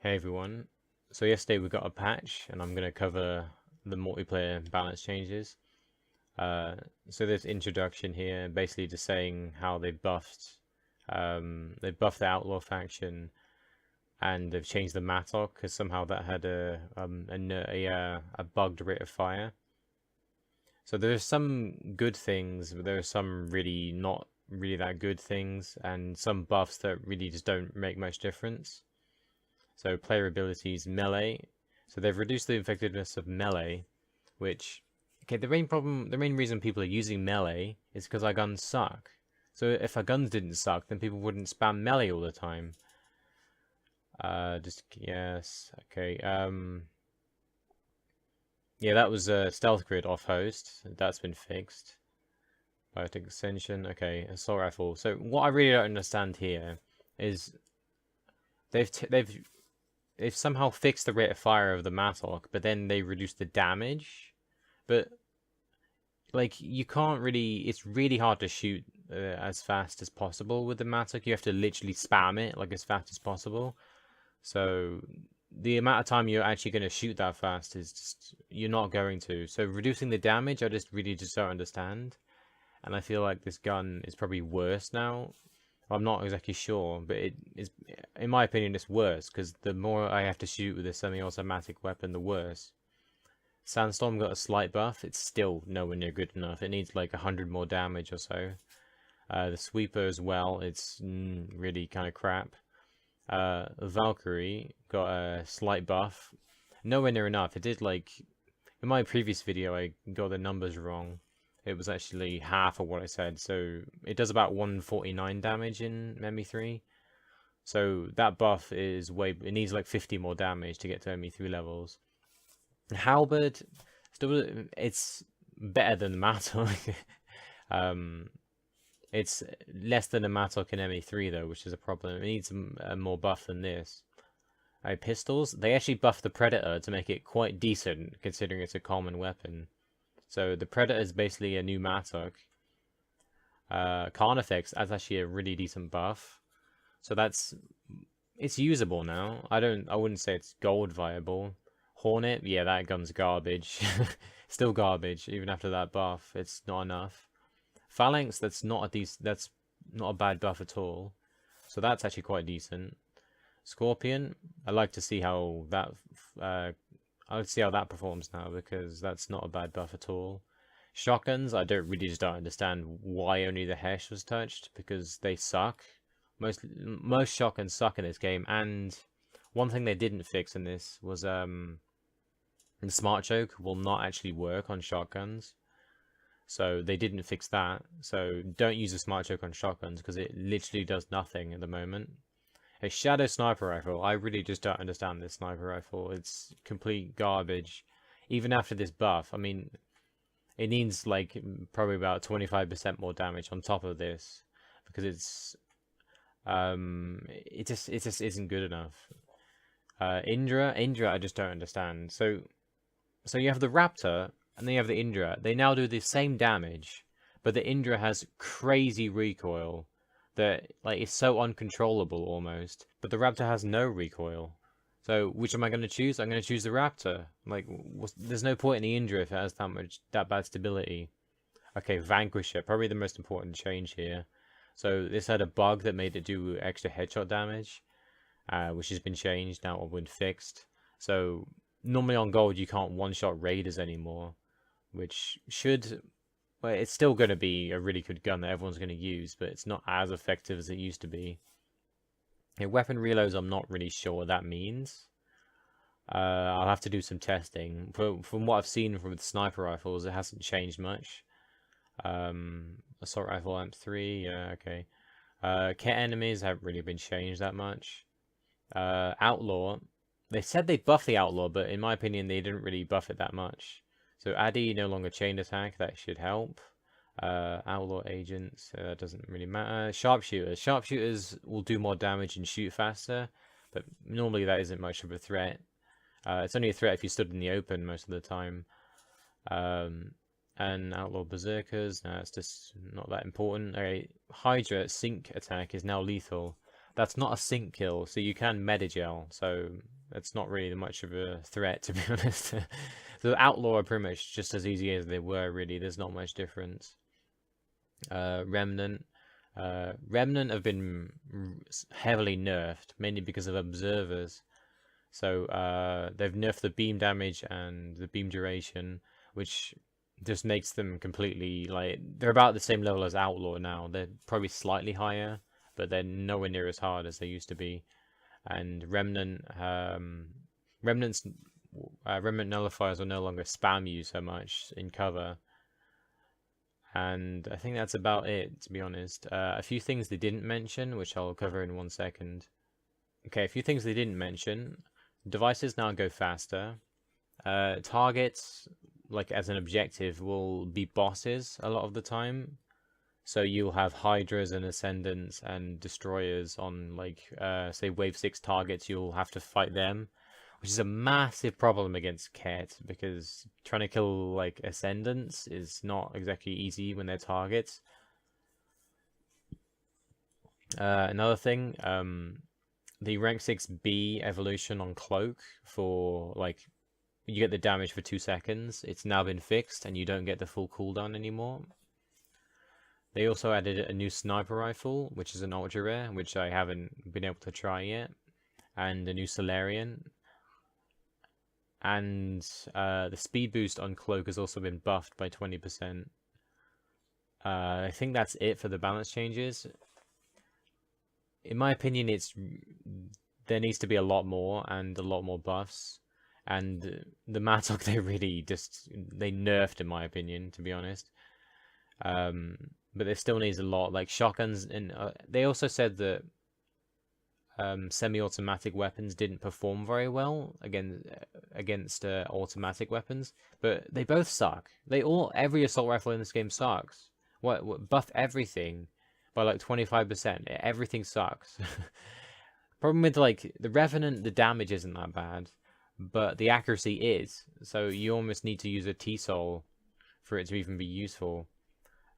Hey everyone. So yesterday we got a patch and I'm going to cover the multiplayer balance changes. Uh, so there's introduction here, basically just saying how they buffed the outlaw faction and they've changed the Mattock because somehow that had a bugged rate of fire. So there's some good things, but there are some really not really that good things and some buffs that really just don't make much difference. So player abilities, melee. So they've reduced the effectiveness of melee, which, okay, the main reason people are using melee is because our guns suck. So if our guns didn't suck, then people wouldn't spam melee all the time. Yes, okay. Yeah, that was stealth grid off host. That's been fixed. Biotic extension. Okay, assault rifle. So what I really don't understand here is they've somehow fixed the rate of fire of the Mattock, but then they reduced the damage. But like you can't really, it's really hard to shoot as fast as possible with the Mattock. You have to literally spam it like as fast as possible. So the amount of time you're actually going to shoot that fast is just you're not going to. So reducing the damage, I just really just don't understand. And I feel like this gun is probably worse now. I'm not exactly sure, but it is, in my opinion, it's worse because the more I have to shoot with a semi-automatic weapon, the worse. Sandstorm got a slight buff. It's still nowhere near good enough. It needs like 100 more damage or so. The Sweeper as well, it's really kind of crap. Valkyrie got a slight buff. Nowhere near enough. It did like... In my previous video, I got the numbers wrong. It was actually half of what I said, so it does about 149 damage in ME3. So that buff is it needs like 50 more damage to get to ME3 levels. Halberd, still, it's better than the Mattock. It's less than a Mattock in ME3 though, which is a problem. It needs a more buff than this. Pistols, they actually buffed the Predator to make it quite decent, considering it's a common weapon. So the Predator is basically a new Mattock. Carnifex, that's actually a really decent buff. So it's usable now. I wouldn't say it's gold viable. Hornet, yeah, that gun's garbage. Still garbage, even after that buff. It's not enough. Phalanx, that's not a bad buff at all. So that's actually quite decent. Scorpion, I like to see how that performs now because that's not a bad buff at all. Shotguns, I just don't understand why only the Hesh was touched because they suck. Most shotguns suck in this game, and one thing they didn't fix in this was the smart choke will not actually work on shotguns. So they didn't fix that. So don't use a smart choke on shotguns because it literally does nothing at the moment. A shadow sniper rifle. I really just don't understand this sniper rifle. It's complete garbage. Even after this buff, I mean, it needs like probably about 25% more damage on top of this because it just isn't good enough. Indra, I just don't understand. So you have the Raptor and then you have the Indra. They now do the same damage, but the Indra has crazy recoil that like it's so uncontrollable almost. But the Raptor has no recoil. So which am I going to choose? I'm going to choose the Raptor. Like, there's no point in the Indra if it has that bad stability. Okay, Vanquisher, probably the most important change here. So this had a bug that made it do extra headshot damage, which has been changed now or been fixed. So normally on gold you can't one-shot raiders anymore, which should... Well, it's still going to be a really good gun that everyone's going to use, but it's not as effective as it used to be. Weapon reloads, I'm not really sure what that means. I'll have to do some testing. From what I've seen from the sniper rifles, it hasn't changed much. Assault rifle AMP3, yeah, okay. Kit enemies haven't really been changed that much. Outlaw, they said they buffed the Outlaw, but in my opinion, they didn't really buff it that much. So Addy, no longer chain attack, that should help. Outlaw agents, doesn't really matter. Sharpshooters will do more damage and shoot faster, but normally that isn't much of a threat. It's only a threat if you stood in the open most of the time. And Outlaw Berserkers, it's just not that important. Okay, Hydra sync attack is now lethal. that's not a sync kill, so you can meta-gel, so that's not really much of a threat, to be honest. The Outlaw are pretty much just as easy as they were, really. There's not much difference. Remnant. Remnant have been heavily nerfed, mainly because of observers. So they've nerfed the beam damage and the beam duration, which just makes them completely, like, they're about the same level as Outlaw now. They're probably slightly higher, but they're nowhere near as hard as they used to be. And Remnant, Remnant nullifiers will no longer spam you so much in cover. And I think that's about it, to be honest. A few things they didn't mention, which I'll cover in 1 second. Okay, a few things they didn't mention. Devices now go faster. Targets, like as an objective, will be bosses a lot of the time. So you'll have Hydras and Ascendants and Destroyers on, like, say Wave 6 targets, you'll have to fight them. Which is a massive problem against Ket, because trying to kill, like, Ascendants is not exactly easy when they're targets. Another thing, the rank 6B evolution on Cloak for, like, you get the damage for 2 seconds. It's now been fixed, and you don't get the full cooldown anymore. They also added a new sniper rifle, which is an ultra rare, which I haven't been able to try yet, and a new Solarian. And the speed boost on Cloak has also been buffed by 20%. I think that's it for the balance changes. In my opinion, there needs to be a lot more and a lot more buffs. And the Mattock, they nerfed, in my opinion, to be honest. But there still needs a lot, like shotguns, and they also said that semi-automatic weapons didn't perform very well against automatic weapons, but they both suck. Every assault rifle in this game sucks. What buff everything by like 25%. Everything sucks. Problem with, like, the Revenant, the damage isn't that bad, but the accuracy is. So you almost need to use a T-Sol for it to even be useful.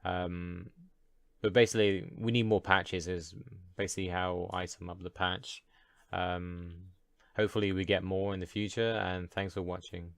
But basically, we need more patches, is basically how I sum up the patch. Hopefully we get more in the future, and thanks for watching.